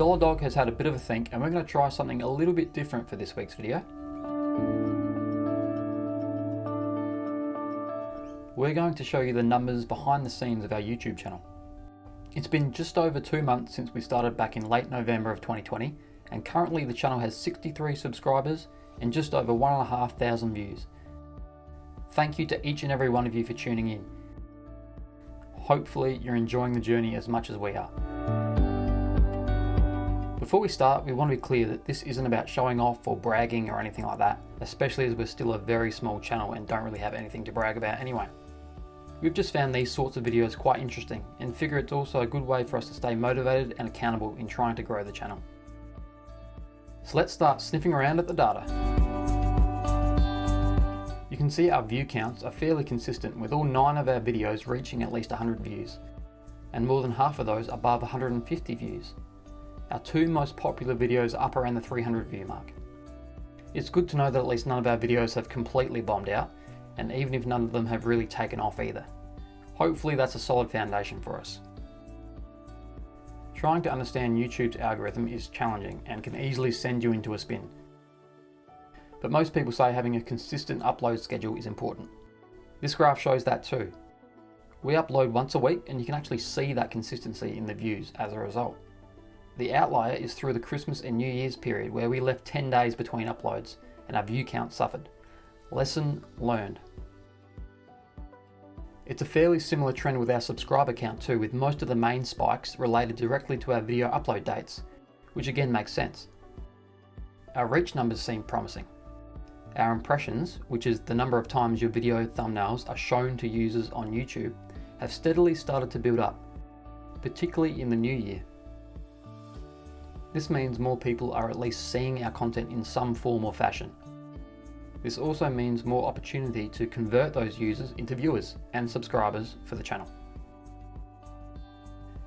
Dollar Dog has had a bit of a think, and we're going to try something a little bit different for this week's video. We're going to show you the numbers behind the scenes of our YouTube channel. It's been just over 2 months since we started back in late November of 2020, and currently the channel has 63 subscribers and just over 1,500 views. Thank you to each and every one of you for tuning in. Hopefully you're enjoying the journey as much as we are. Before we start, we want to be clear that this isn't about showing off or bragging or anything like that, especially as we're still a very small channel and don't really have anything to brag about anyway. We've just found these sorts of videos quite interesting and figure it's also a good way for us to stay motivated and accountable in trying to grow the channel. So let's start sniffing around at the data. You can see our view counts are fairly consistent, with all 9 of our videos reaching at least 100 views, and more than half of those above 150 views. Our 2 most popular videos are up around the 300 view mark. It's good to know that at least none of our videos have completely bombed out, and even if none of them have really taken off either. Hopefully that's a solid foundation for us. Trying to understand YouTube's algorithm is challenging and can easily send you into a spin. But most people say having a consistent upload schedule is important. This graph shows that too. We upload once a week, and you can actually see that consistency in the views as a result. The outlier is through the Christmas and New Year's period, where we left 10 days between uploads and our view count suffered. Lesson learned. It's a fairly similar trend with our subscriber count too, with most of the main spikes related directly to our video upload dates, which again makes sense. Our reach numbers seem promising. Our impressions, which is the number of times your video thumbnails are shown to users on YouTube, have steadily started to build up, particularly in the new year. This means more people are at least seeing our content in some form or fashion. This also means more opportunity to convert those users into viewers and subscribers for the channel.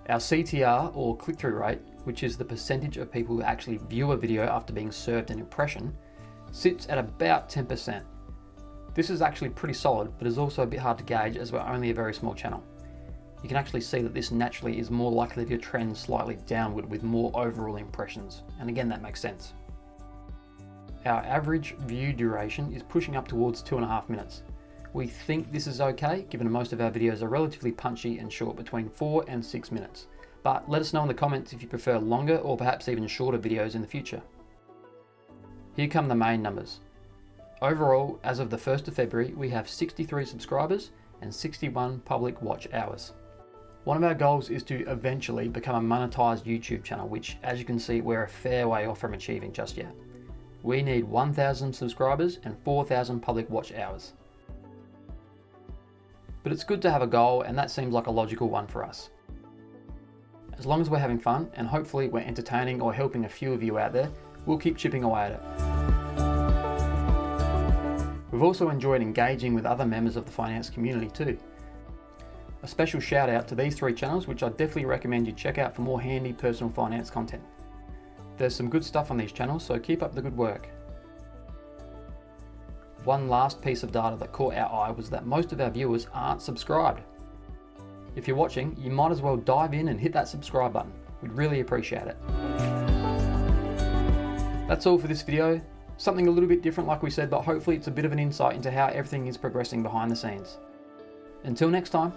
Our CTR, or click-through rate, which is the percentage of people who actually view a video after being served an impression, sits at about 10%. This is actually pretty solid, but is also a bit hard to gauge as we're only a very small channel. You can actually see that this naturally is more likely to trend slightly downward with more overall impressions, and again that makes sense. Our average view duration is pushing up towards 2.5 minutes. We think this is okay, given most of our videos are relatively punchy and short, between 4 and 6 minutes. But let us know in the comments if you prefer longer or perhaps even shorter videos in the future. Here come the main numbers. Overall, as of the 1st of February, we have 63 subscribers and 61 public watch hours. One of our goals is to eventually become a monetized YouTube channel, which, as you can see, we're a fair way off from achieving just yet. We need 1,000 subscribers and 4,000 public watch hours. But it's good to have a goal, and that seems like a logical one for us. As long as we're having fun, and hopefully we're entertaining or helping a few of you out there, we'll keep chipping away at it. We've also enjoyed engaging with other members of the finance community too. A special shout out to these 3 channels, which I definitely recommend you check out for more handy personal finance content. There's some good stuff on these channels, so keep up the good work. One last piece of data that caught our eye was that most of our viewers aren't subscribed. If you're watching, you might as well dive in and hit that subscribe button. We'd really appreciate it. That's all for this video. Something a little bit different like we said, but hopefully it's a bit of an insight into how everything is progressing behind the scenes. Until next time.